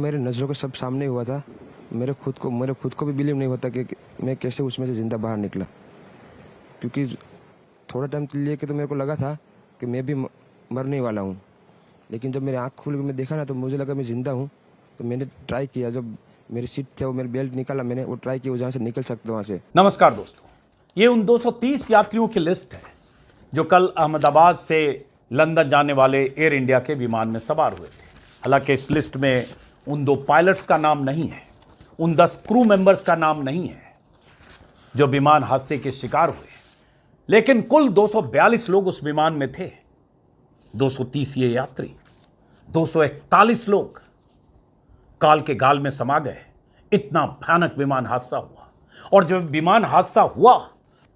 मेरे नज़रों के सब सामने हुआ था। मेरे खुद को भी बिलीव नहीं होता कि मैं कैसे उसमें से ज़िंदा बाहर निकला, क्योंकि थोड़ा टाइम लिए के तो मेरे को लगा था कि मैं भी मरने वाला हूँ, लेकिन जब मेरी आँख खुल के मैं देखा ना तो मुझे लगा मैं ज़िंदा हूँ। तो मैंने ट्राई किया, जब मेरी सीट थे वो मेरी बेल्ट निकाला, मैंने वो ट्राई किया जहाँ से निकल सकता वहाँ से। नमस्कार दोस्तों, ये उन 230 यात्रियों की लिस्ट है जो कल अहमदाबाद से लंदन जाने वाले एयर इंडिया के विमान में सवार हुए थे। हालांकि इस लिस्ट में उन 2 पायलट्स का नाम नहीं है, उन 10 क्रू मेंबर्स का नाम नहीं है जो विमान हादसे के शिकार हुए, लेकिन कुल 242 लोग उस विमान में थे। 230 ये यात्री, 241 लोग काल के गाल में समा गए। इतना भयानक विमान हादसा हुआ। और जब विमान हादसा हुआ,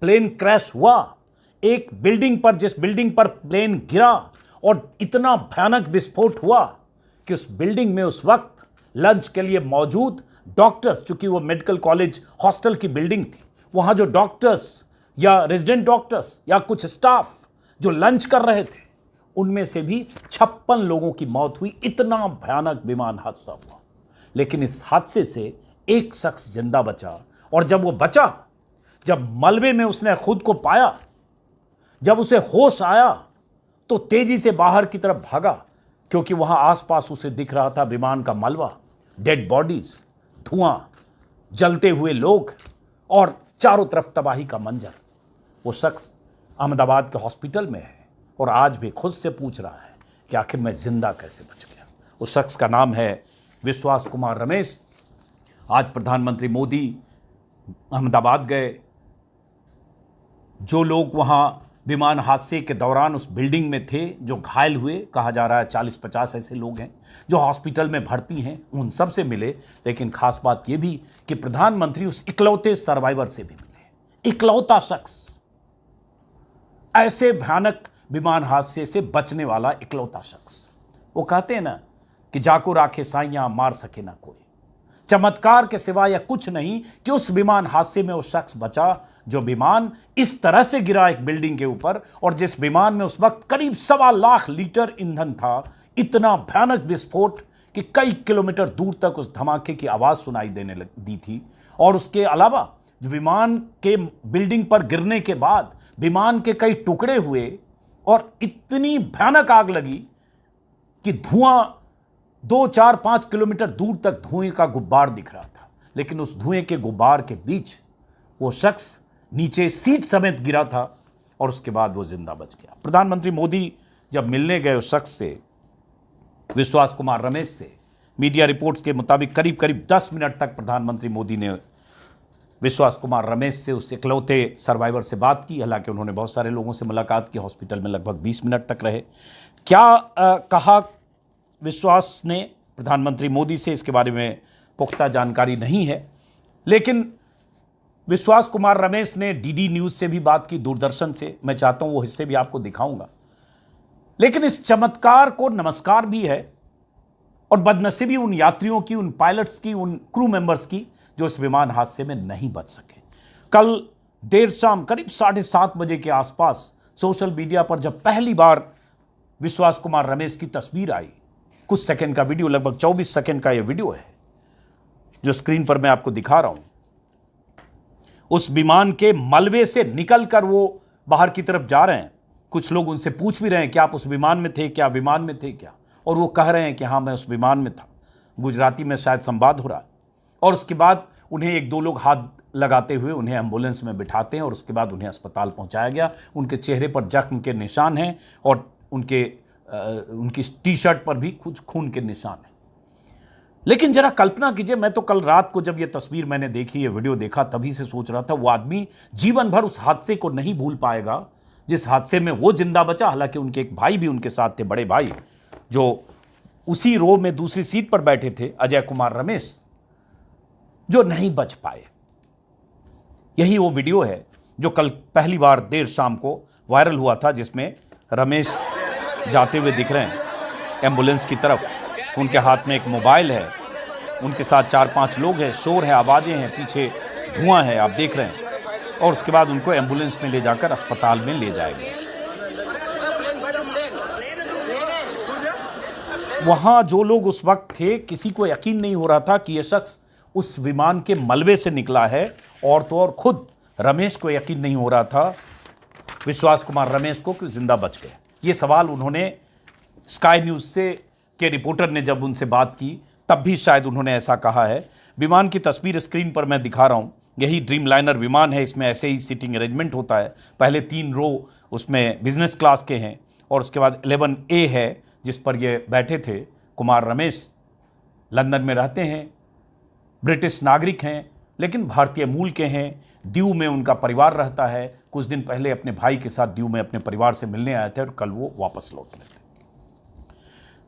प्लेन क्रैश हुआ, एक बिल्डिंग पर, जिस बिल्डिंग पर प्लेन गिरा और इतना भयानक विस्फोट हुआ कि उस बिल्डिंग में उस वक्त लंच के लिए मौजूद डॉक्टर्स, चूंकि वो मेडिकल कॉलेज हॉस्टल की बिल्डिंग थी, वहां जो डॉक्टर्स या रेजिडेंट डॉक्टर्स या कुछ स्टाफ जो लंच कर रहे थे, उनमें से भी 56 लोगों की मौत हुई। इतना भयानक विमान हादसा हुआ। लेकिन इस हादसे से एक शख्स जिंदा बचा, और जब वो बचा, जब मलबे में उसने खुद को पाया, जब उसे होश आया, तो तेजी से बाहर की तरफ भागा, क्योंकि वहां आसपास उसे दिख रहा था विमान का मलबा, डेड बॉडीज, धुआं, जलते हुए लोग और चारों तरफ तबाही का मंजर। वो शख्स अहमदाबाद के हॉस्पिटल में है और आज भी खुद से पूछ रहा है कि आखिर मैं जिंदा कैसे बच गया। उस शख्स का नाम है विश्वास कुमार रमेश। आज प्रधानमंत्री मोदी अहमदाबाद गए। जो लोग वहां विमान हादसे के दौरान उस बिल्डिंग में थे, जो घायल हुए, कहा जा रहा है 40-50 ऐसे लोग हैं जो हॉस्पिटल में भर्ती हैं, उन सब से मिले। लेकिन खास बात यह भी कि प्रधानमंत्री उस इकलौते सर्वाइवर से भी मिले। इकलौता शख्स, ऐसे भयानक विमान हादसे से बचने वाला इकलौता शख्स। वो कहते हैं ना कि जाको राखे साइयां मार सके ना कोई। चमत्कार के सिवा या कुछ नहीं कि उस विमान हादसे में वो शख्स बचा जो विमान इस तरह से गिरा एक बिल्डिंग के ऊपर, और जिस विमान में उस वक्त करीब 1.25 लाख लीटर ईंधन था। इतना भयानक विस्फोट कि कई किलोमीटर दूर तक उस धमाके की आवाज सुनाई देने दी थी। और उसके अलावा विमान के बिल्डिंग पर गिरने के बाद विमान के कई टुकड़े हुए और इतनी भयानक आग लगी कि धुआं 2, 4, 5 किलोमीटर दूर तक धुएं का गुब्बार दिख रहा था। लेकिन उस धुएं के गुब्बार के बीच वो शख्स नीचे सीट समेत गिरा था और उसके बाद वो जिंदा बच गया। प्रधानमंत्री मोदी जब मिलने गए उस शख्स से, विश्वास कुमार रमेश से, मीडिया रिपोर्ट्स के मुताबिक करीब करीब 10 मिनट तक प्रधानमंत्री मोदी ने विश्वास कुमार रमेश से, उस इकलौते सर्वाइवर से बात की। हालांकि उन्होंने बहुत सारे लोगों से मुलाकात की, हॉस्पिटल में लगभग 20 मिनट तक रहे। क्या कहा विश्वास ने प्रधानमंत्री मोदी से, इसके बारे में पुख्ता जानकारी नहीं है। लेकिन विश्वास कुमार रमेश ने डीडी न्यूज़ से भी बात की, दूरदर्शन से। मैं चाहता हूं वो हिस्से भी आपको दिखाऊंगा। लेकिन इस चमत्कार को नमस्कार भी है और बदनसीबी उन यात्रियों की, उन पायलट्स की, उन क्रू मेंबर्स की जो इस विमान हादसे में नहीं बच सके। कल देर शाम करीब 7:30 बजे के आसपास सोशल मीडिया पर जब पहली बार विश्वास कुमार रमेश की तस्वीर आई, कुछ सेकंड का वीडियो, लगभग 24 सेकंड का यह वीडियो है जो स्क्रीन पर मैं आपको दिखा रहा हूं। उस विमान के मलबे से निकलकर वो बाहर की तरफ जा रहे हैं। कुछ लोग उनसे पूछ भी रहे हैं कि आप उस विमान में थे क्या, विमान में थे क्या, और वो कह रहे हैं कि हाँ मैं उस विमान में था। गुजराती में शायद संवाद हो रहा है। और उसके बाद उन्हें 1-2 लोग हाथ लगाते हुए उन्हें एम्बुलेंस में बिठाते हैं और उसके बाद उन्हें अस्पताल पहुंचाया गया। उनके चेहरे पर जख्म के निशान हैं और उनकी टी शर्ट पर भी कुछ खून के निशान हैं। लेकिन जरा कल्पना कीजिए, मैं तो कल रात को जब ये तस्वीर मैंने देखी, ये वीडियो देखा, तभी से सोच रहा था वो आदमी जीवन भर उस हादसे को नहीं भूल पाएगा जिस हादसे में वो जिंदा बचा। हालांकि उनके एक भाई भी उनके साथ थे, बड़े भाई, जो उसी रो में दूसरी सीट पर बैठे थे, अजय कुमार रमेश, जो नहीं बच पाए। यही वो वीडियो है जो कल पहली बार देर शाम को वायरल हुआ था, जिसमें रमेश जाते हुए दिख रहे हैं एम्बुलेंस की तरफ। उनके हाथ में एक मोबाइल है, उनके साथ 4-5 लोग हैं, शोर है, आवाज़ें हैं, पीछे धुआं है, आप देख रहे हैं। और उसके बाद उनको एम्बुलेंस में ले जाकर अस्पताल में ले जाया गया। वहां जो लोग उस वक्त थे, किसी को यकीन नहीं हो रहा था कि यह शख्स उस विमान के मलबे से निकला है, और तो और खुद रमेश को यकीन नहीं हो रहा था, विश्वास कुमार रमेश को, कि जिंदा बच गए। ये सवाल उन्होंने स्काई न्यूज़ से के रिपोर्टर ने जब उनसे बात की तब भी शायद उन्होंने ऐसा कहा है। विमान की तस्वीर स्क्रीन पर मैं दिखा रहा हूँ, यही ड्रीम लाइनर विमान है। इसमें ऐसे ही सीटिंग अरेंजमेंट होता है। पहले 3 रो उसमें बिजनेस क्लास के हैं, और उसके बाद 11A है जिस पर ये बैठे थे। कुमार रमेश लंदन में रहते हैं, ब्रिटिश नागरिक हैं, लेकिन भारतीय मूल के हैं। दीव में उनका परिवार रहता है। कुछ दिन पहले अपने भाई के साथ दीव में अपने परिवार से मिलने आए थे, और कल वो वापस लौट रहे थे।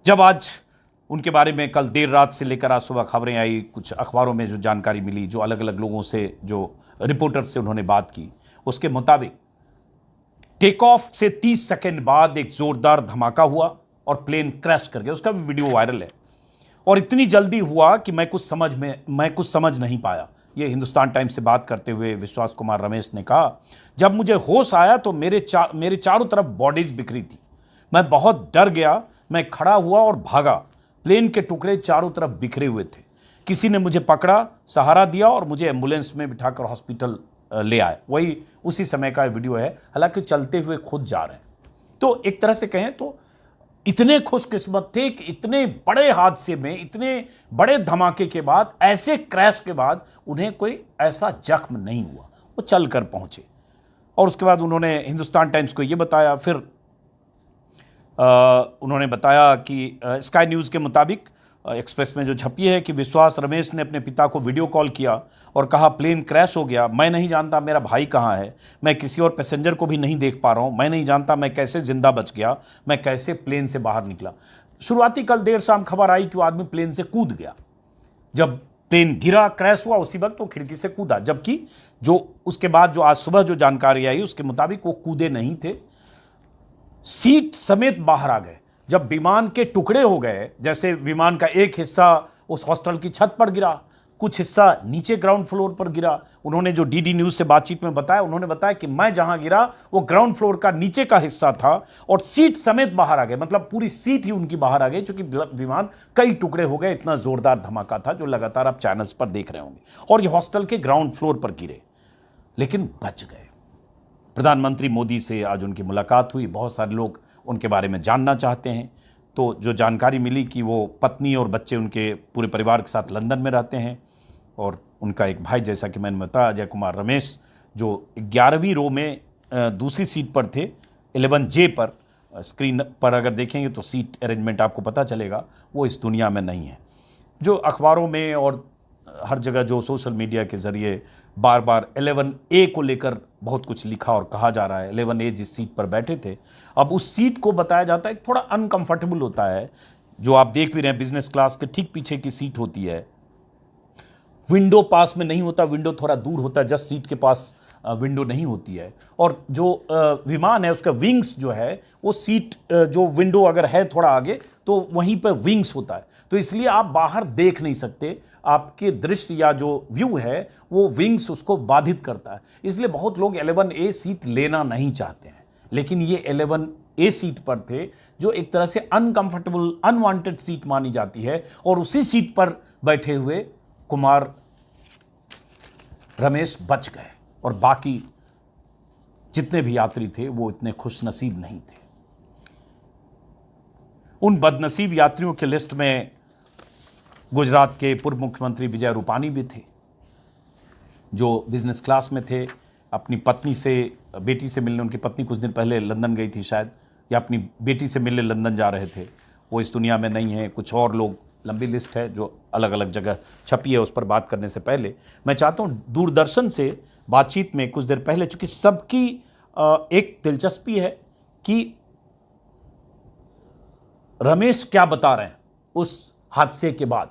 जब आज उनके बारे में कल देर रात से लेकर आज सुबह खबरें आई, कुछ अखबारों में जो जानकारी मिली, जो अलग अलग लोगों से, जो रिपोर्टर से उन्होंने बात की, उसके मुताबिक टेक ऑफ से 30 सेकंड बाद एक जोरदार धमाका हुआ और प्लेन क्रैश कर गया। उसका भी वीडियो वायरल है, और इतनी जल्दी हुआ कि मैं कुछ समझ नहीं पाया। ये हिंदुस्तान टाइम्स से बात करते हुए विश्वास कुमार रमेश ने कहा, जब मुझे होश आया तो मेरे चारों तरफ बॉडीज बिखरी थी। मैं बहुत डर गया। मैं खड़ा हुआ और भागा। प्लेन के टुकड़े चारों तरफ बिखरे हुए थे। किसी ने मुझे पकड़ा, सहारा दिया और मुझे एम्बुलेंस में बिठाकर हॉस्पिटल ले आए। वही उसी समय का वीडियो है, हालांकि चलते हुए खुद जा रहे हैं। तो एक तरह से कहें तो इतने खुशकिस्मत थे कि इतने बड़े हादसे में, इतने बड़े धमाके के बाद, ऐसे क्रैश के बाद उन्हें कोई ऐसा जख्म नहीं हुआ। वो चल कर पहुंचे। और उसके बाद उन्होंने हिंदुस्तान टाइम्स को ये बताया। फिर उन्होंने बताया कि स्काई न्यूज़ के मुताबिक एक्सप्रेस में जो छपी है कि विश्वास रमेश ने अपने पिता को वीडियो कॉल किया और कहा, प्लेन क्रैश हो गया। मैं नहीं जानता मेरा भाई कहाँ है। मैं किसी और पैसेंजर को भी नहीं देख पा रहा हूँ। मैं नहीं जानता मैं कैसे ज़िंदा बच गया। मैं कैसे प्लेन से बाहर निकला। शुरुआती कल देर शाम खबर आई कि वो आदमी प्लेन से कूद गया। जब प्लेन गिरा, क्रैश हुआ, उसी वक्त वो खिड़की से कूदा। जबकि जो उसके बाद जो आज सुबह जो जानकारी आई उसके मुताबिक वो कूदे नहीं थे, सीट समेत बाहर आ गए। जब विमान के टुकड़े हो गए, जैसे विमान का एक हिस्सा उस हॉस्टल की छत पर गिरा, कुछ हिस्सा नीचे ग्राउंड फ्लोर पर गिरा। उन्होंने जो डीडी न्यूज़ से बातचीत में बताया, उन्होंने बताया कि मैं जहां गिरा वो ग्राउंड फ्लोर का नीचे का हिस्सा था, और सीट समेत बाहर आ गए। मतलब पूरी सीट ही उनकी बाहर आ गई, क्योंकि विमान कई टुकड़े हो गए। इतना जोरदार धमाका था जो लगातार आप चैनल्स पर देख रहे होंगे। और ये हॉस्टल के ग्राउंड फ्लोर पर गिरे, लेकिन बच गए। प्रधानमंत्री मोदी से आज उनकी मुलाकात हुई। बहुत सारे लोग उनके बारे में जानना चाहते हैं। तो जो जानकारी मिली कि वो पत्नी और बच्चे उनके पूरे परिवार के साथ लंदन में रहते हैं, और उनका एक भाई, जैसा कि मैंने बताया, अजय कुमार रमेश, जो 11वीं रो में दूसरी सीट पर थे, 11J पर। स्क्रीन पर अगर देखेंगे तो सीट अरेंजमेंट आपको पता चलेगा, वो इस दुनिया में नहीं है। जो अखबारों में और हर जगह जो सोशल मीडिया के ज़रिए बार बार 11A को लेकर बहुत कुछ लिखा और कहा जा रहा है। 11A जिस सीट पर बैठे थे, अब उस सीट को बताया जाता है थोड़ा अनकंफर्टेबल होता है। जो आप देख भी रहे हैं, बिजनेस क्लास के ठीक पीछे की सीट होती है। विंडो पास में नहीं होता, विंडो थोड़ा दूर होता है, जस्ट सीट के पास विंडो नहीं होती है। और जो विमान है उसका विंग्स जो है, वो सीट जो विंडो अगर है थोड़ा आगे तो वहीं पर विंग्स होता है, तो इसलिए आप बाहर देख नहीं सकते। आपके दृश्य या जो व्यू है वो विंग्स उसको बाधित करता है। इसलिए बहुत लोग 11A सीट लेना नहीं चाहते हैं। लेकिन ये 11A सीट पर थे, जो एक तरह से अनकंफर्टेबल, अनवांटेड सीट मानी जाती है। और उसी सीट पर बैठे हुए कुमार रमेश बच गए, और बाकी जितने भी यात्री थे वो इतने खुशनसीब नहीं थे। उन बदनसीब यात्रियों के लिस्ट में गुजरात के पूर्व मुख्यमंत्री विजय रूपानी भी थे, जो बिजनेस क्लास में थे। अपनी पत्नी से, बेटी से मिलने, उनकी पत्नी कुछ दिन पहले लंदन गई थी शायद, या अपनी बेटी से मिलने लंदन जा रहे थे। वो इस दुनिया में नहीं है। कुछ और लोग, लंबी लिस्ट है जो अलग अलग जगह छपी है। उस पर बात करने से पहले मैं चाहता हूँ दूरदर्शन से बातचीत में कुछ देर पहले, चूँकि सबकी एक दिलचस्पी है कि रमेश क्या बता रहे हैं उस हादसे के बाद,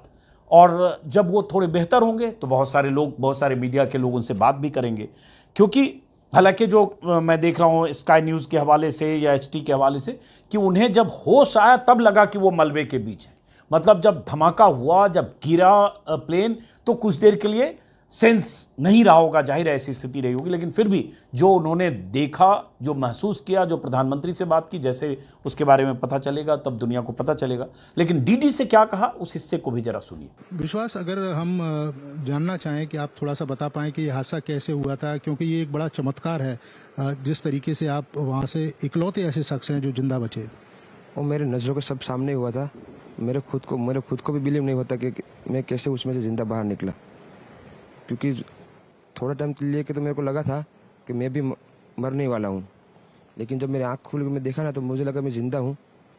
और जब वो थोड़े बेहतर होंगे तो बहुत सारे लोग, बहुत सारे मीडिया के लोग उनसे बात भी करेंगे। क्योंकि हालांकि जो मैं देख रहा हूँ स्काई न्यूज़ के हवाले से या HT के हवाले से, कि उन्हें जब होश आया तब लगा कि वो मलबे के बीच है। मतलब जब धमाका हुआ, जब गिरा प्लेन, तो कुछ देर के लिए सेंस नहीं रहा होगा, जाहिर है ऐसी स्थिति रही होगी, लेकिन फिर भी जो उन्होंने देखा, जो महसूस किया, जो प्रधानमंत्री से बात की, जैसे उसके बारे में पता चलेगा तब दुनिया को पता चलेगा। लेकिन डीडी से क्या कहा उस हिस्से को भी जरा सुनिए। विश्वास, अगर हम जानना चाहें कि आप थोड़ा सा बता पाएं कि ये हादसा कैसे हुआ था, क्योंकि ये एक बड़ा चमत्कार है जिस तरीके से आप वहाँ से इकलौते ऐसे शख्स हैं जो जिंदा बचे। वो मेरे नज़रों के सब सामने हुआ था। मेरे खुद को भी बिलीव नहीं होता कि मैं कैसे उसमें से ज़िंदा बाहर निकला, क्योंकि थोड़ा टाइम लिए के तो मेरे को लगा था कि मैं भी मरने वाला हूँ। लेकिन जब मेरी आँख खुल के मैं देखा ना, तो मुझे लगा मैं ज़िंदा हूँ।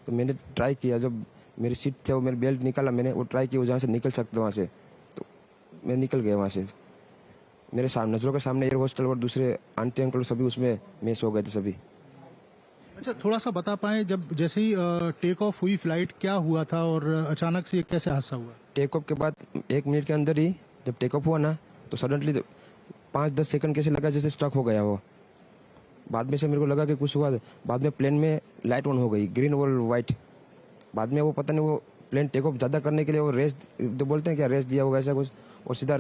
तो मैंने ट्राई किया, जब मेरी सीट थे वो मेरी बेल्ट निकाला, मैंने वो ट्राई किया वो जहाँ से निकल सकता वहाँ से, तो मैं निकल गया वहाँ से। मेरे सामने नज़रों के सामने एयर हॉस्टल और दूसरे आंटी अंकल सभी उसमें मेस हो गए थे सभी। अच्छा, थोड़ा सा बता पाएं, जब जैसे ही टेक ऑफ हुई फ्लाइट, क्या हुआ था और अचानक से ये कैसे हादसा हुआ? टेक ऑफ के बाद 1 मिनट के अंदर ही जब टेक ऑफ हुआ ना, तो सडनली 5-10 सेकंड कैसे लगा जैसे स्ट्रक हो गया वो। बाद में से मेरे को लगा कि कुछ हुआ। बाद में प्लेन में लाइट ऑन हो गई, ग्रीन और वाइट। बाद में वो पता नहीं, वो प्लेन टेक ऑफ ज़्यादा करने के लिए वो रेस तो बोलते हैं क्या, रेस दिया होगा ऐसा कुछ, और सीधा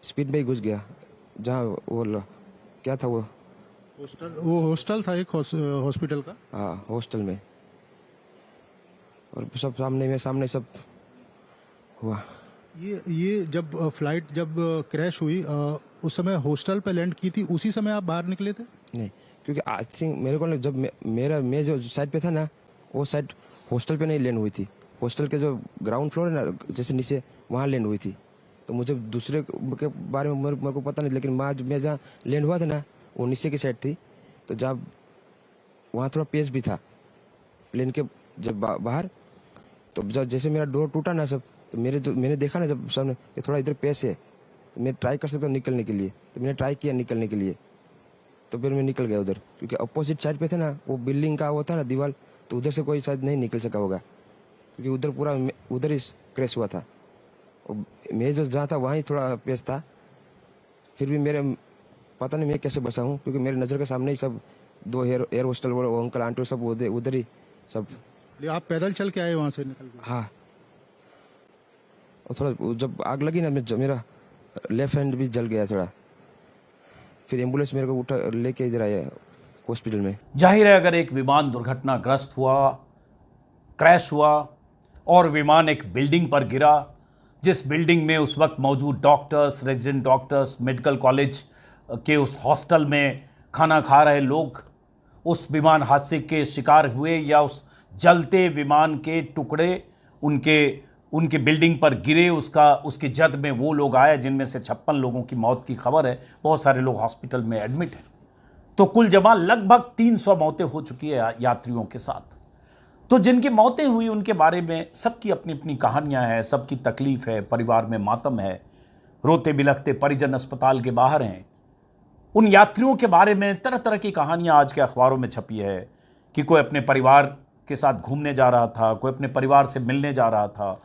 स्पीड में ही घुस गया जहाँ क्या था वो हॉस्टल था, एक हॉस्पिटल का। हाँ, हॉस्टल में। और सब सामने सब हुआ। ये जब फ्लाइट जब क्रैश हुई, उस समय हॉस्टल पे लैंड की थी, उसी समय आप बाहर निकले थे? नहीं, क्योंकि आई थिंक मेरे को जब मैं जो साइड पे था ना, वो साइड हॉस्टल पे नहीं लैंड हुई थी। हॉस्टल के जो ग्राउंड फ्लोर है ना, जैसे नीचे, वहाँ लैंड हुई थी। तो मुझे दूसरे के बारे में मेरे को पता नहीं, लेकिन मैं जहाँ लैंड हुआ था ना, वो नीचे की साइड थी। तो जब वहाँ थोड़ा पेस भी था प्लेन के जब बाहर, तो जब जैसे मेरा डोर टूटा ना सब, तो मैंने देखा ना जब सामने कि थोड़ा इधर पेस है, तो मैं ट्राई कर सकता हूँ निकलने के लिए। तो मैंने ट्राई किया निकलने के लिए, तो फिर मैं निकल गया उधर, क्योंकि अपोजिट साइड पे थे ना, वो बिल्डिंग का वो था ना दीवार, तो उधर से कोई शायद नहीं निकल सका होगा, क्योंकि उधर पूरा उधर ही क्रैश हुआ था। और मैं जो जहाँ था वहाँ ही थोड़ा पेस था। फिर भी मेरे पता नहीं मैं कैसे बचा हूँ, क्योंकि मेरे नज़र के सामने ही सब 2 एयर हॉस्टल वो अंकल आंटी सब उधर ही सब। आप पैदल चल के आए वहाँ से निकल के? हाँ, और थोड़ा जब आग लगी ना, मेरा लेफ्ट हैंड भी जल गया थोड़ा। फिर एम्बुलेंस मेरे को उठा लेके इधर आया हॉस्पिटल में। जाहिर है, अगर एक विमान दुर्घटनाग्रस्त हुआ, क्रैश हुआ, और विमान एक बिल्डिंग पर गिरा, जिस बिल्डिंग में उस वक्त मौजूद doctors, resident doctors, medical college के उस हॉस्टल में खाना खा रहे लोग उस विमान हादसे के शिकार हुए, या उस जलते विमान के टुकड़े उनके बिल्डिंग पर गिरे, उसकी जद में वो लोग आए जिनमें से 56 लोगों की मौत की खबर है। बहुत सारे लोग हॉस्पिटल में एडमिट हैं। तो कुल जमा लगभग 300 मौतें हो चुकी है यात्रियों के साथ। तो जिनकी मौतें हुई उनके बारे में सबकी अपनी अपनी कहानियां हैं, सबकी तकलीफ है, परिवार में मातम है, रोते बिलखते परिजन अस्पताल के बाहर हैं। उन यात्रियों के बारे में तरह तरह की कहानियां आज के अखबारों में छपी है कि कोई अपने परिवार के साथ घूमने जा रहा था, कोई अपने परिवार से मिलने जा रहा था।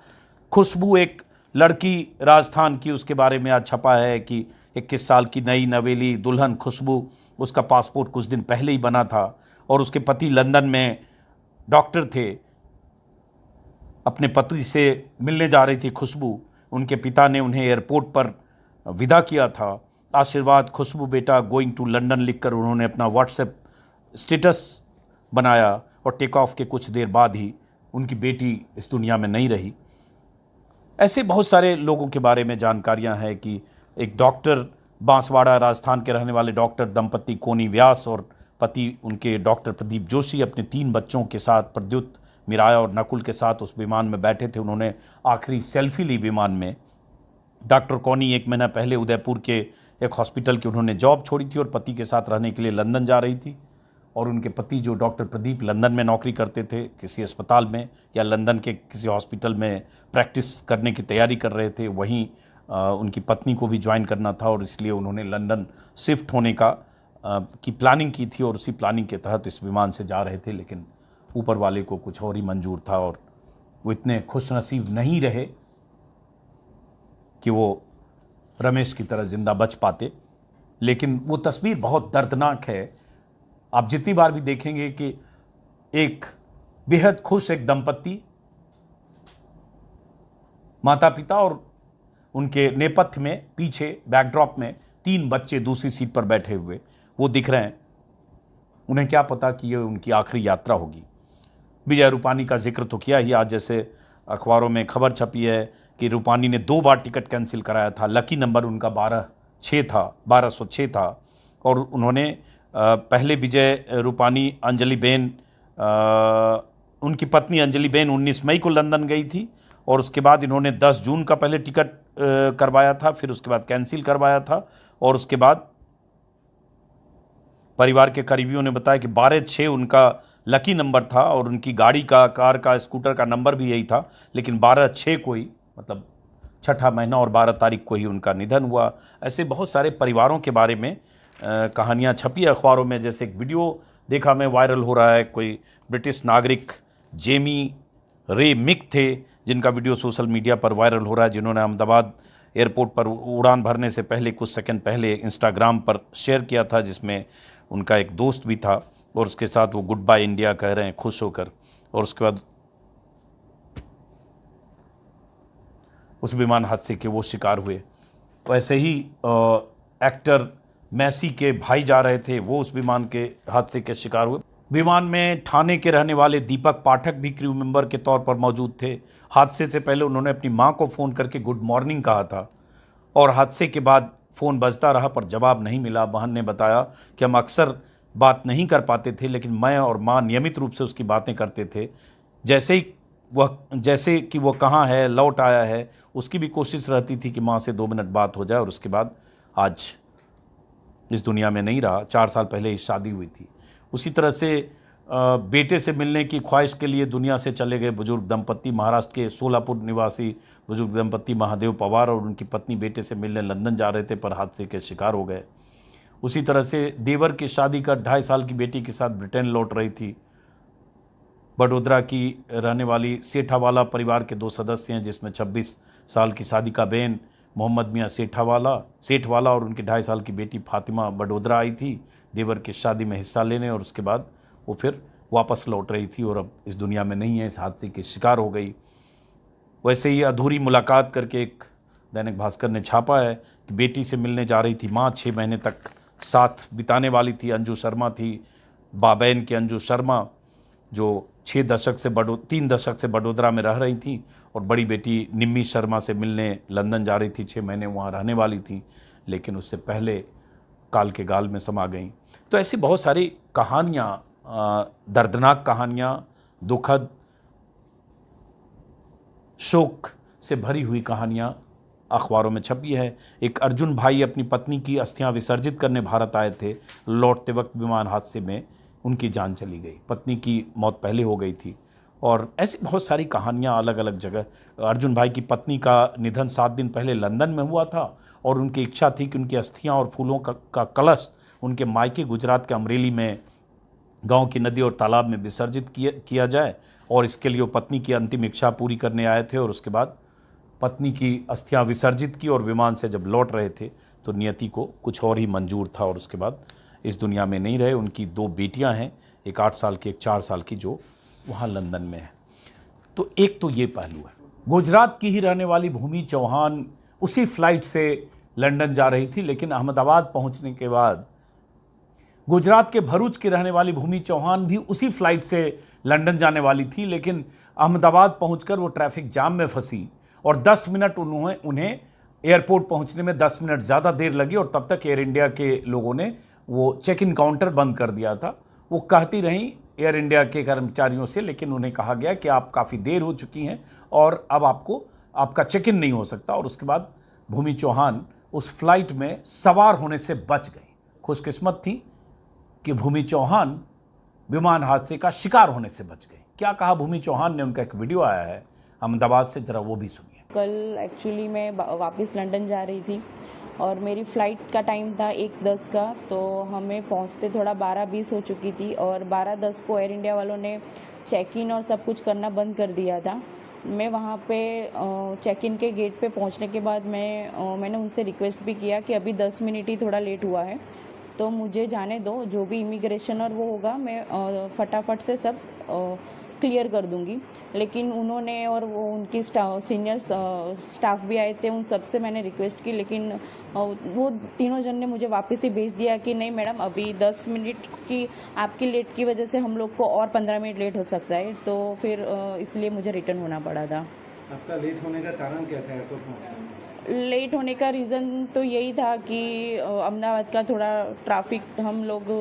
खुशबू, एक लड़की राजस्थान की, उसके बारे में आज छपा है कि 21 साल की नई नवेली दुल्हन खुशबू, उसका पासपोर्ट कुछ दिन पहले ही बना था और उसके पति लंदन में डॉक्टर थे। अपने पति से मिलने जा रही थी खुशबू, उनके पिता ने उन्हें एयरपोर्ट पर विदा किया था। आशीर्वाद खुशबू बेटा गोइंग टू लंदन लिखकर उन्होंने अपना व्हाट्सएप स्टेटस बनाया, और टेक ऑफ के कुछ देर बाद ही उनकी बेटी इस दुनिया में नहीं रही। ऐसे बहुत सारे लोगों के बारे में जानकारियां हैं कि एक डॉक्टर, बांसवाड़ा राजस्थान के रहने वाले डॉक्टर दंपति कोनी व्यास और पति उनके डॉक्टर प्रदीप जोशी अपने 3 बच्चों के साथ, प्रद्युत, मिराया और नकुल के साथ उस विमान में बैठे थे। उन्होंने आखिरी सेल्फी ली विमान में। डॉक्टर कोनी 1 महीना पहले उदयपुर के एक हॉस्पिटल की उन्होंने जॉब छोड़ी थी और पति के साथ रहने के लिए लंदन जा रही थी। और उनके पति जो डॉक्टर प्रदीप लंदन में नौकरी करते थे, किसी अस्पताल में या लंदन के किसी हॉस्पिटल में प्रैक्टिस करने की तैयारी कर रहे थे, वहीं उनकी पत्नी को भी ज्वाइन करना था और इसलिए उन्होंने लंदन शिफ्ट होने की प्लानिंग की थी और उसी प्लानिंग के तहत इस विमान से जा रहे थे। लेकिन ऊपर वाले को कुछ और ही मंजूर था और वो इतने खुशनसीब नहीं रहे कि वो रमेश की तरह जिंदा बच पाते। लेकिन वो तस्वीर बहुत दर्दनाक है। आप जितनी बार भी देखेंगे कि एक बेहद खुश एक दंपति, माता पिता और उनके नेपथ्य में पीछे बैकड्रॉप में 3 बच्चे दूसरी सीट पर बैठे हुए वो दिख रहे हैं। उन्हें क्या पता कि ये उनकी आखिरी यात्रा होगी। विजय रूपानी का जिक्र तो किया ही, आज जैसे अखबारों में खबर छपी है कि रूपानी ने 2 बार टिकट कैंसिल कराया था। लकी नंबर उनका 1206 था और उन्होंने पहले विजय रूपानी उनकी पत्नी अंजलि बेन 19 मई को लंदन गई थी और उसके बाद इन्होंने 10 जून का पहले टिकट करवाया था, फिर उसके बाद कैंसिल करवाया था और उसके बाद परिवार के करीबियों ने बताया कि 12/6 उनका लकी नंबर था और उनकी गाड़ी का, कार का, स्कूटर का नंबर भी यही था, लेकिन 12/6 को ही, मतलब छठा महीना और 12 तारीख को ही उनका निधन हुआ। ऐसे बहुत सारे परिवारों के बारे में कहानियाँ छपी अखबारों में। जैसे एक वीडियो देखा मैं वायरल हो रहा है, कोई ब्रिटिश नागरिक जेमी रे मिक थे जिनका वीडियो सोशल मीडिया पर वायरल हो रहा है, जिन्होंने अहमदाबाद एयरपोर्ट पर उड़ान भरने से पहले कुछ सेकंड पहले इंस्टाग्राम पर शेयर किया था, जिसमें उनका एक दोस्त भी था और उसके साथ वो गुड बाय इंडिया कह रहे हैं खुश होकर। और उसके बाद उस विमान हादसे के वो शिकार हुए। वैसे ही एक्टर मैसी के भाई जा रहे थे, वो उस विमान के हादसे के शिकार हुए। विमान में ठाणे के रहने वाले दीपक पाठक भी क्रू मेंबर के तौर पर मौजूद थे। हादसे से पहले उन्होंने अपनी मां को फ़ोन करके गुड मॉर्निंग कहा था और हादसे के बाद फ़ोन बजता रहा पर जवाब नहीं मिला। बहन ने बताया कि हम अक्सर बात नहीं कर पाते थे, लेकिन मैं और मां नियमित रूप से उसकी बातें करते थे। जैसे कि वो कहाँ है, लौट आया है, उसकी भी कोशिश रहती थी कि मां से 2 मिनट बात हो जाए। और उसके बाद आज इस दुनिया में नहीं रहा। 4 साल पहले ही शादी हुई थी। उसी तरह से बेटे से मिलने की ख्वाहिश के लिए दुनिया से चले गए बुजुर्ग दंपत्ति, महाराष्ट्र के सोलापुर निवासी बुजुर्ग दंपत्ति महादेव पवार और उनकी पत्नी बेटे से मिलने लंदन जा रहे थे पर हादसे के शिकार हो गए। उसी तरह से देवर की शादी कर 2.5 साल की बेटी के साथ ब्रिटेन लौट रही थी। बड़ोदरा की रहने वाली सेठावाला परिवार के 2 सदस्य हैं, जिसमें 26 साल की सादिका बेन मोहम्मद मियाँ सेठवाला और उनकी 2.5 साल की बेटी फातिमा बड़ोदरा आई थी देवर की शादी में हिस्सा लेने और उसके बाद वो फिर वापस लौट रही थी और अब इस दुनिया में नहीं है, इस हादसे के शिकार हो गई। वैसे ही अधूरी मुलाकात करके एक दैनिक भास्कर ने छापा है कि बेटी से मिलने जा रही थी माँ, 6 महीने तक साथ बिताने वाली थी अंजू शर्मा थी, बाबैन की अंजू शर्मा, जो 3 दशक से बड़ोदरा में रह रही थी और बड़ी बेटी निम्मी शर्मा से मिलने लंदन जा रही थी। 6 महीने वहाँ रहने वाली थी, लेकिन उससे पहले काल के गाल में समा गईं। तो ऐसी बहुत सारी कहानियाँ, दर्दनाक कहानियाँ, दुखद, शोक से भरी हुई कहानियाँ अखबारों में छपी है। एक अर्जुन भाई अपनी पत्नी की अस्थियां विसर्जित करने भारत आए थे। लौटते वक्त विमान हादसे में उनकी जान चली गई, पत्नी की मौत पहले हो गई थी। और ऐसी बहुत सारी कहानियाँ अलग अलग जगह। अर्जुन भाई की पत्नी का निधन 7 दिन पहले लंदन में हुआ था और उनकी इच्छा थी कि उनकी अस्थियां और फूलों का कलश उनके मायके गुजरात के अमरेली में गांव की नदी और तालाब में विसर्जित किया जाए और इसके लिए वो पत्नी की अंतिम इच्छा पूरी करने आए थे। और उसके बाद पत्नी की अस्थियां विसर्जित की और विमान से जब लौट रहे थे तो नियति को कुछ और ही मंजूर था और उसके बाद इस दुनिया में नहीं रहे। उनकी 2 बेटियां हैं, एक 8 साल की, एक 4 साल की, जो वहाँ लंदन में है। तो एक तो ये पहलू है। गुजरात की ही रहने वाली भूमि चौहान उसी फ्लाइट से लंदन जा रही थी, लेकिन अहमदाबाद पहुँचने के बाद गुजरात के भरूच की रहने वाली भूमि चौहान भी उसी फ्लाइट से लंदन जाने वाली थी, लेकिन अहमदाबाद पहुंचकर वो ट्रैफिक जाम में फंसी और 10 मिनट उन्हें एयरपोर्ट पहुंचने में 10 मिनट ज़्यादा देर लगी और तब तक एयर इंडिया के लोगों ने वो चेक इन काउंटर बंद कर दिया था। वो कहती रहीं एयर इंडिया के कर्मचारियों से, लेकिन उन्हें कहा गया कि आप काफ़ी देर हो चुकी हैं और अब आपका चेक इन नहीं हो सकता। और उसके बाद भूमि चौहान उस फ्लाइट में सवार होने से बच गई। खुशकिस्मत थी कि भूमि चौहान विमान हादसे का शिकार होने से बच गई। क्या कहा भूमि चौहान ने, उनका एक वीडियो आया है अहमदाबाद से, जरा वो भी सुनिए। कल एक्चुअली मैं वापस लंदन जा रही थी और मेरी फ़्लाइट का टाइम था 1:10 का, तो हमें पहुंचते थोड़ा 12:20 हो चुकी थी और 12:10 को एयर इंडिया वालों ने चेक इन और सब कुछ करना बंद कर दिया था। मैं वहाँ पे चेक इन के गेट पे पहुँचने के बाद मैंने उनसे रिक्वेस्ट भी किया कि अभी 10 मिनट ही थोड़ा लेट हुआ है तो मुझे जाने दो, जो भी इमिग्रेशन और वो होगा मैं फटाफट से सब क्लियर कर दूंगी। लेकिन उन्होंने और वो उनकी सीनियर स्टाफ भी आए थे, उन सबसे मैंने रिक्वेस्ट की, लेकिन वो तीनों जन ने मुझे वापस ही भेज दिया कि नहीं मैडम, अभी 10 मिनट की आपकी लेट की वजह से हम लोग को और 15 मिनट लेट हो सकता है। तो फिर इसलिए मुझे रिटर्न होना पड़ा था। आपका लेट होने का कारण क्या था एयरपोर्ट पहुंचने में? लेट होने का रीज़न तो यही था कि अहमदाबाद का थोड़ा ट्रैफिक, हम लोग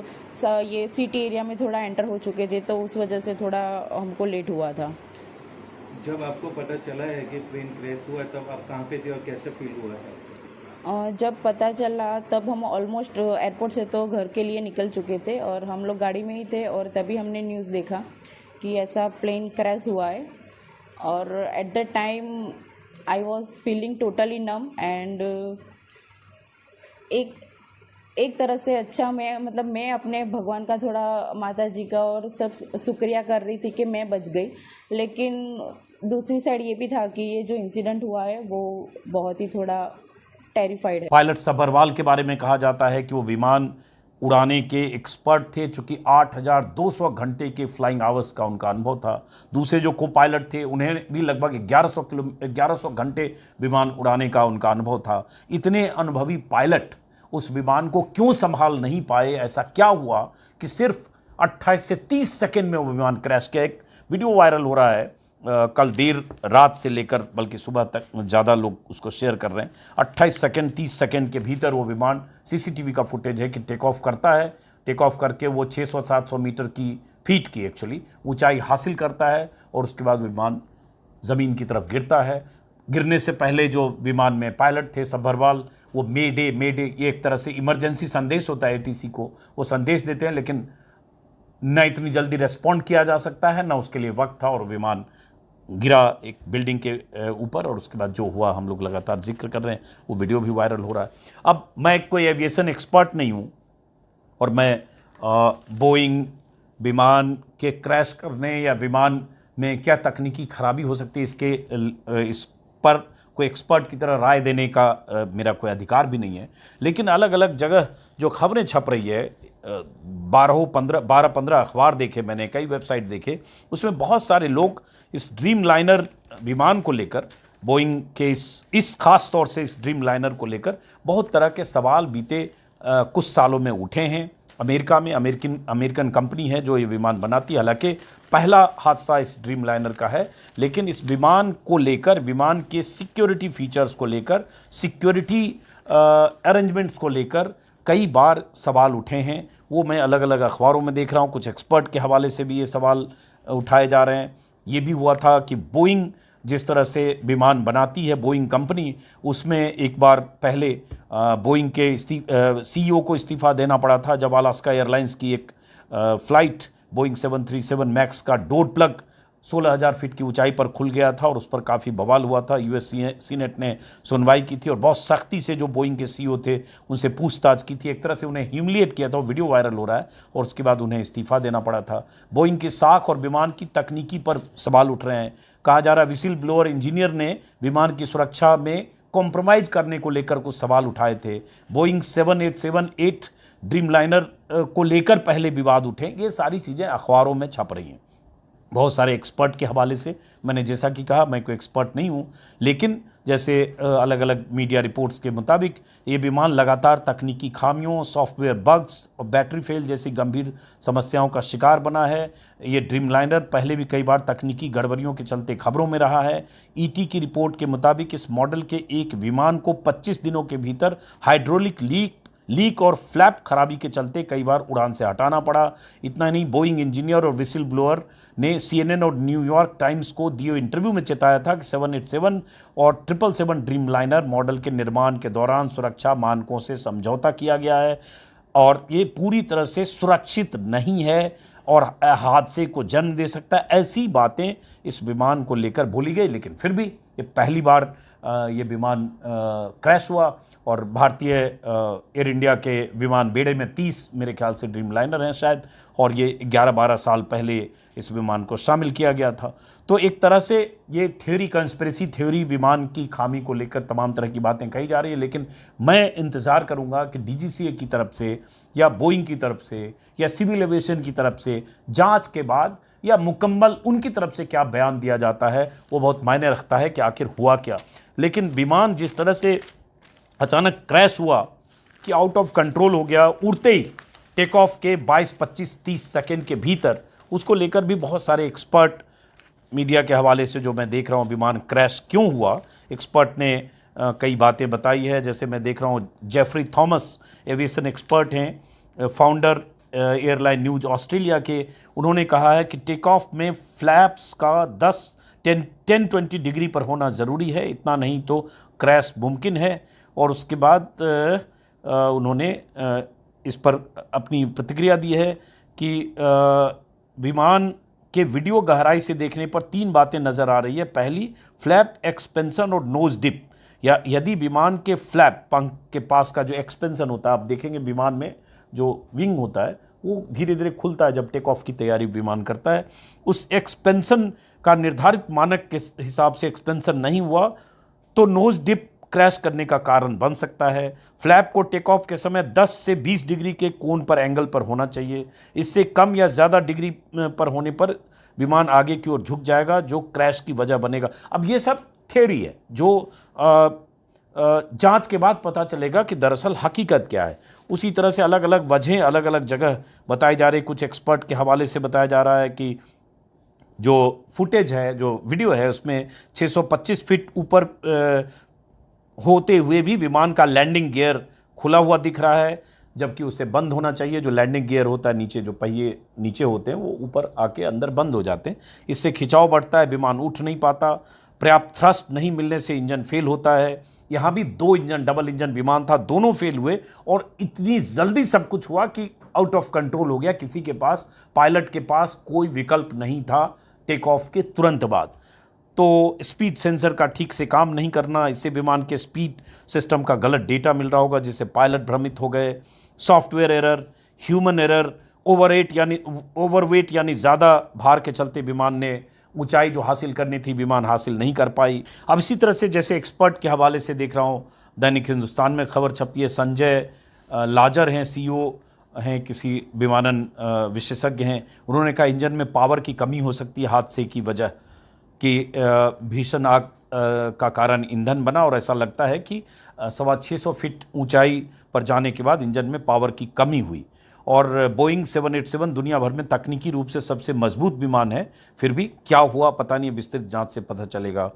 ये सिटी एरिया में थोड़ा एंटर हो चुके थे, तो उस वजह से थोड़ा हमको लेट हुआ था। जब आपको पता चला है कि ट्रेन क्रैश हुआ तब आप कहाँ पे थे और कैसे फील हुआ है? जब पता चला तब हम ऑलमोस्ट एयरपोर्ट से तो घर के लिए निकल चुके थे और हम लोग गाड़ी में ही थे, और तभी हमने न्यूज़ देखा कि ऐसा प्लेन क्रैश हुआ है। और at the time I was feeling totally num and एक तरह से अच्छा, मैं अपने भगवान का थोड़ा, माता जी का और सब शुक्रिया कर रही थी कि मैं बच गई। लेकिन दूसरी साइड ये भी था कि ये जो इंसिडेंट हुआ है वो बहुत ही थोड़ा टेरिफाइड है। पायलट सब्बरवाल के बारे में कहा जाता है कि वो विमान उड़ाने के एक्सपर्ट थे, चूँकि 8,200 घंटे के फ्लाइंग आवर्स का उनका अनुभव था। दूसरे जो को पायलट थे उन्हें भी लगभग 1100 घंटे विमान उड़ाने का उनका अनुभव था। इतने अनुभवी पायलट उस विमान को क्यों संभाल नहीं पाए? ऐसा क्या हुआ कि सिर्फ 28 से 30 सेकेंड में वो विमान क्रैश किया? एक वीडियो वायरल हो रहा है, कल देर रात से लेकर बल्कि सुबह तक ज़्यादा लोग उसको शेयर कर रहे हैं। 28 सेकेंड 30 सेकेंड के भीतर वो विमान, सीसीटीवी का फुटेज है कि टेक ऑफ करता है। टेक ऑफ करके वो 600-700 मीटर की फीट की एक्चुअली ऊंचाई हासिल करता है और उसके बाद विमान ज़मीन की तरफ गिरता है। गिरने से पहले जो विमान में पायलट थे सब्बरवाल, वो मे डे ये एक तरह से इमरजेंसी संदेश होता है एटीसी को, वो संदेश देते हैं, लेकिन न इतनी जल्दी रेस्पॉन्ड किया जा सकता है, न उसके लिए वक्त था, और विमान गिरा एक बिल्डिंग के ऊपर। और उसके बाद जो हुआ हम लोग लगातार जिक्र कर रहे हैं, वो वीडियो भी वायरल हो रहा है। अब मैं कोई एविएशन एक्सपर्ट नहीं हूँ और मैं बोइंग विमान के क्रैश करने या विमान में क्या तकनीकी खराबी हो सकती है इस पर कोई एक्सपर्ट की तरह राय देने का मेरा कोई अधिकार भी नहीं है। लेकिन अलग अलग जगह जो खबरें छप रही है, 12-15 अखबार देखे मैंने, कई वेबसाइट देखे, उसमें बहुत सारे लोग इस ड्रीम लाइनर विमान को लेकर, बोइंग के इस खास तौर से इस ड्रीम लाइनर को लेकर बहुत तरह के सवाल बीते कुछ सालों में उठे हैं। अमेरिका में अमेरिकन कंपनी है जो ये विमान बनाती है, हालांकि पहला हादसा इस ड्रीम लाइनर का है, लेकिन इस विमान को लेकर, विमान के सिक्योरिटी फीचर्स को लेकर, सिक्योरिटी अरेंजमेंट्स को लेकर कई बार सवाल उठे हैं। वो मैं अलग अलग अखबारों में देख रहा हूँ, कुछ एक्सपर्ट के हवाले से भी ये सवाल उठाए जा रहे हैं। ये भी हुआ था कि बोइंग जिस तरह से विमान बनाती है, बोइंग कंपनी, उसमें एक बार पहले बोइंग के सीईओ को इस्तीफ़ा देना पड़ा था जब अलास्का एयरलाइंस की एक फ़्लाइट बोइंग 737 मैक्स का डोर प्लग 16,000 फीट की ऊंचाई पर खुल गया था और उस पर काफ़ी बवाल हुआ था। यूएस सीनेट ने सुनवाई की थी और बहुत सख्ती से जो बोइंग के सीईओ थे उनसे पूछताछ की थी, एक तरह से उन्हें ह्यूमिलिएट किया था। वो वीडियो वायरल हो रहा है और उसके बाद उन्हें इस्तीफ़ा देना पड़ा था। बोइंग की साख और विमान की तकनीकी पर सवाल उठ रहे हैं। कहा जा रहा है विसिल ब्लोअर इंजीनियर ने विमान की सुरक्षा में कॉम्प्रोमाइज़ करने को लेकर कुछ सवाल उठाए थे। बोइंग 7878 ड्रीम लाइनर को लेकर पहले विवाद उठे। ये सारी चीज़ें अखबारों में छप रही हैं बहुत सारे एक्सपर्ट के हवाले से। मैंने जैसा कि कहा, मैं कोई एक्सपर्ट नहीं हूँ, लेकिन जैसे अलग अलग मीडिया रिपोर्ट्स के मुताबिक ये विमान लगातार तकनीकी खामियों, सॉफ्टवेयर बग्स और बैटरी फेल जैसी गंभीर समस्याओं का शिकार बना है। ये ड्रीम लाइनर पहले भी कई बार तकनीकी गड़बड़ियों के चलते खबरों में रहा है। ईटी की रिपोर्ट के मुताबिक इस मॉडल के एक विमान को 25 दिनों के भीतर हाइड्रोलिक लीक और फ्लैप खराबी के चलते कई बार उड़ान से हटाना पड़ा। इतना नहीं, बोइंग इंजीनियर और विसिल ब्लोअर ने CNN और न्यूयॉर्क टाइम्स को दिए इंटरव्यू में चेताया था कि 787 और 777 ड्रीम लाइनर मॉडल के निर्माण के दौरान सुरक्षा मानकों से समझौता किया गया है और ये पूरी तरह से सुरक्षित नहीं है और हादसे को जन्म दे सकता है। ऐसी बातें इस विमान को लेकर बोली गई, लेकिन फिर भी ये पहली बार ये विमान क्रैश हुआ और भारतीय एयर इंडिया के विमान बेड़े में 30 मेरे ख्याल से ड्रीम लाइनर हैं शायद, और ये 11-12 साल पहले इस विमान को शामिल किया गया था। तो एक तरह से ये थ्योरी, कंस्पिरेसी थ्योरी, विमान की खामी को लेकर तमाम तरह की बातें कही जा रही है, लेकिन मैं इंतज़ार करूंगा कि DGCA की तरफ से या बोइंग की तरफ से या सिविल एविएशन की तरफ से जांच के बाद या मुकम्मल उनकी तरफ से क्या बयान दिया जाता है वो बहुत मायने रखता है कि आखिर हुआ क्या। लेकिन विमान जिस तरह से अचानक क्रैश हुआ कि आउट ऑफ कंट्रोल हो गया उड़ते ही टेक ऑफ के 22, 25, 30 सेकेंड के भीतर, उसको लेकर भी बहुत सारे एक्सपर्ट मीडिया के हवाले से जो मैं देख रहा हूँ विमान क्रैश क्यों हुआ, एक्सपर्ट ने कई बातें बताई है। जैसे मैं देख रहा हूँ जेफरी थॉमस एविएशन एक्सपर्ट हैं, फाउंडर एयरलाइन न्यूज़ ऑस्ट्रेलिया के, उन्होंने कहा है कि टेक ऑफ में फ्लैप्स का 10-20 डिग्री पर होना ज़रूरी है, इतना नहीं तो क्रैश मुमकिन है। और उसके बाद उन्होंने इस पर अपनी प्रतिक्रिया दी है कि विमान के वीडियो गहराई से देखने पर 3 बातें नज़र आ रही है। पहली, फ्लैप एक्सपेंशन और नोज डिप, या यदि विमान के फ्लैप पंख के पास का जो एक्सपेंशन होता है, आप देखेंगे विमान में जो विंग होता है वो धीरे धीरे खुलता है जब टेक ऑफ की तैयारी विमान करता है, उस एक्सपेंशन का निर्धारित मानक के हिसाब से एक्सपेंशन नहीं हुआ तो नोज डिप क्रैश करने का कारण बन सकता है। फ्लैप को टेक ऑफ के समय 10 से 20 डिग्री के कोण पर एंगल पर होना चाहिए, इससे कम या ज़्यादा डिग्री पर होने पर विमान आगे की ओर झुक जाएगा जो क्रैश की वजह बनेगा। अब ये सब थ्योरी है जो जांच के बाद पता चलेगा कि दरअसल हकीकत क्या है। उसी तरह से अलग अलग वजहें अलग अलग जगह बताई जा रही। कुछ एक्सपर्ट के हवाले से बताया जा रहा है कि जो फुटेज है, जो वीडियो है, उसमें 625 फीट ऊपर होते हुए भी विमान का लैंडिंग गियर खुला हुआ दिख रहा है, जबकि उसे बंद होना चाहिए। जो लैंडिंग गियर होता है नीचे, जो पहिए नीचे होते हैं वो ऊपर आके अंदर बंद हो जाते हैं, इससे खिंचाव बढ़ता है, विमान उठ नहीं पाता, पर्याप्त थ्रस्ट नहीं मिलने से इंजन फेल होता है। यहाँ भी 2 इंजन डबल इंजन विमान था, दोनों फेल हुए और इतनी जल्दी सब कुछ हुआ कि आउट ऑफ कंट्रोल हो गया। किसी के पास, पायलट के पास कोई विकल्प नहीं था टेक ऑफ के तुरंत बाद। तो स्पीड सेंसर का ठीक से काम नहीं करना, इससे विमान के स्पीड सिस्टम का गलत डेटा मिल रहा होगा जिससे पायलट भ्रमित हो गए। Software error, human error, overweight यानी ज़्यादा भार के चलते विमान ने ऊंचाई जो हासिल करनी थी विमान हासिल नहीं कर पाई। अब इसी तरह से जैसे एक्सपर्ट के हवाले से देख रहा हूँ, दैनिक हिंदुस्तान में खबर छपी है, संजय लाजर हैं, CEO हैं, किसी विमानन विशेषज्ञ हैं, उन्होंने कहा इंजन में पावर की कमी हो सकती है हादसे की वजह कि भीषण आग का कारण ईंधन बना और ऐसा लगता है कि 650 फीट ऊंचाई पर जाने के बाद इंजन में पावर की कमी हुई। और बोइंग 787 दुनिया भर में तकनीकी रूप से सबसे मजबूत विमान है, फिर भी क्या हुआ पता नहीं, विस्तृत जांच से पता चलेगा।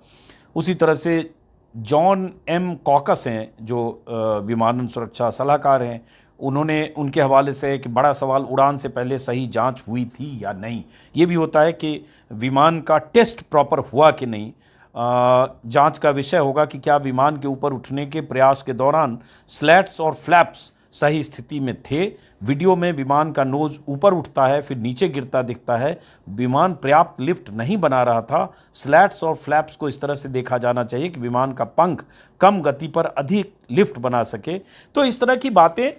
उसी तरह से जॉन M. कॉकस हैं जो विमानन सुरक्षा सलाहकार हैं, उनके हवाले से है कि बड़ा सवाल उड़ान से पहले सही जांच हुई थी या नहीं। ये भी होता है कि विमान का टेस्ट प्रॉपर हुआ कि नहीं। जांच का विषय होगा कि क्या विमान के ऊपर उठने के प्रयास के दौरान स्लैट्स और फ्लैप्स सही स्थिति में थे। वीडियो में विमान का नोज ऊपर उठता है फिर नीचे गिरता दिखता है, विमान पर्याप्त लिफ्ट नहीं बना रहा था। स्लैट्स और फ्लैप्स को इस तरह से देखा जाना चाहिए कि विमान का पंख कम गति पर अधिक लिफ्ट बना सके। तो इस तरह की बातें,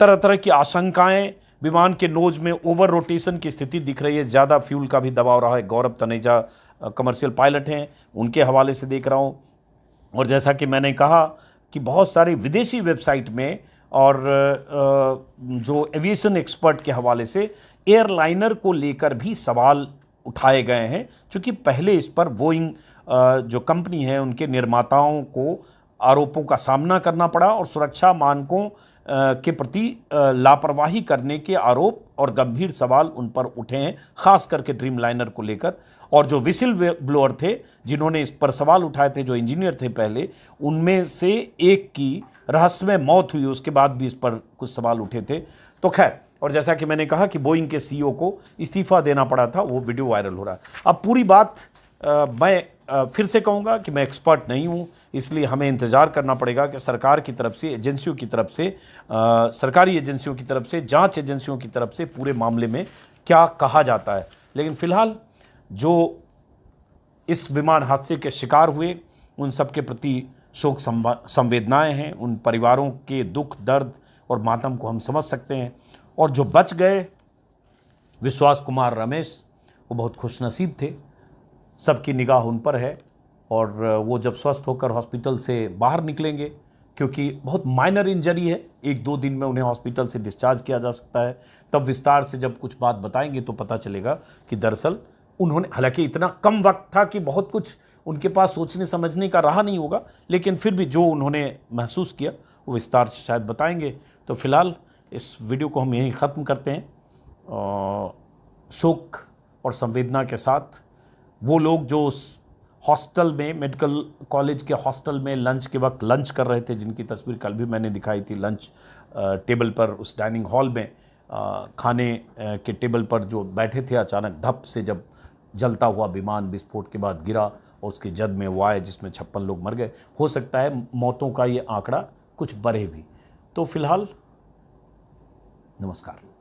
तरह तरह की आशंकाएं, विमान के नोज में ओवर रोटेशन की स्थिति दिख रही है, ज़्यादा फ्यूल का भी दबाव रहा है। गौरव तनेजा कमर्शियल पायलट हैं, उनके हवाले से देख रहा हूँ। और जैसा कि मैंने कहा कि बहुत सारी विदेशी वेबसाइट में और जो एविएशन एक्सपर्ट के हवाले से एयरलाइनर को लेकर भी सवाल उठाए गए हैं, क्योंकि पहले इस पर बोइंग जो कंपनी है उनके निर्माताओं को आरोपों का सामना करना पड़ा और सुरक्षा मानकों के प्रति लापरवाही करने के आरोप और गंभीर सवाल उन पर उठे हैं, खास करके ड्रीम लाइनर को लेकर। और जो विसिल ब्लोअर थे जिन्होंने इस पर सवाल उठाए थे, जो इंजीनियर थे पहले, उनमें से एक की रहस्यमय मौत हुई, उसके बाद भी इस पर कुछ सवाल उठे थे। तो खैर, और जैसा कि मैंने कहा कि बोइंग के CEO को इस्तीफा देना पड़ा था, वो वीडियो वायरल हो रहा है। अब पूरी बात मैं फिर से कहूँगा कि मैं एक्सपर्ट नहीं हूँ, इसलिए हमें इंतज़ार करना पड़ेगा कि सरकार की तरफ से, एजेंसियों की तरफ से, सरकारी एजेंसियों की तरफ से, जांच एजेंसियों की तरफ से पूरे मामले में क्या कहा जाता है। लेकिन फ़िलहाल जो इस विमान हादसे के शिकार हुए उन सब के प्रति शोक संवेदनाएं हैं, उन परिवारों के दुख दर्द और मातम को हम समझ सकते हैं। और जो बच गए, विश्वास कुमार रमेश, वो बहुत खुशनसीब थे, सबकी निगाह उन पर है और वो जब स्वस्थ होकर हॉस्पिटल से बाहर निकलेंगे क्योंकि बहुत माइनर इंजरी है, 1-2 दिन में उन्हें हॉस्पिटल से डिस्चार्ज किया जा सकता है। तब विस्तार से जब कुछ बात बताएंगे तो पता चलेगा कि दरअसल उन्होंने, हालांकि इतना कम वक्त था कि बहुत कुछ उनके पास सोचने समझने का रहा नहीं होगा, लेकिन फिर भी जो उन्होंने महसूस किया वो विस्तार से शायद बताएंगे। तो फिलहाल इस वीडियो को हम यहीं ख़त्म करते हैं। शोक और संवेदना के साथ वो लोग जो उस हॉस्टल में, मेडिकल कॉलेज के हॉस्टल में लंच के वक्त लंच कर रहे थे, जिनकी तस्वीर कल भी मैंने दिखाई थी, लंच टेबल पर उस डाइनिंग हॉल में खाने के टेबल पर जो बैठे थे, अचानक धप से जब जलता हुआ विमान विस्फोट के बाद गिरा और उसकी जद में वो आए जिसमें 56 लोग मर गए। हो सकता है मौतों का ये आंकड़ा कुछ बढ़े भी। तो फिलहाल नमस्कार।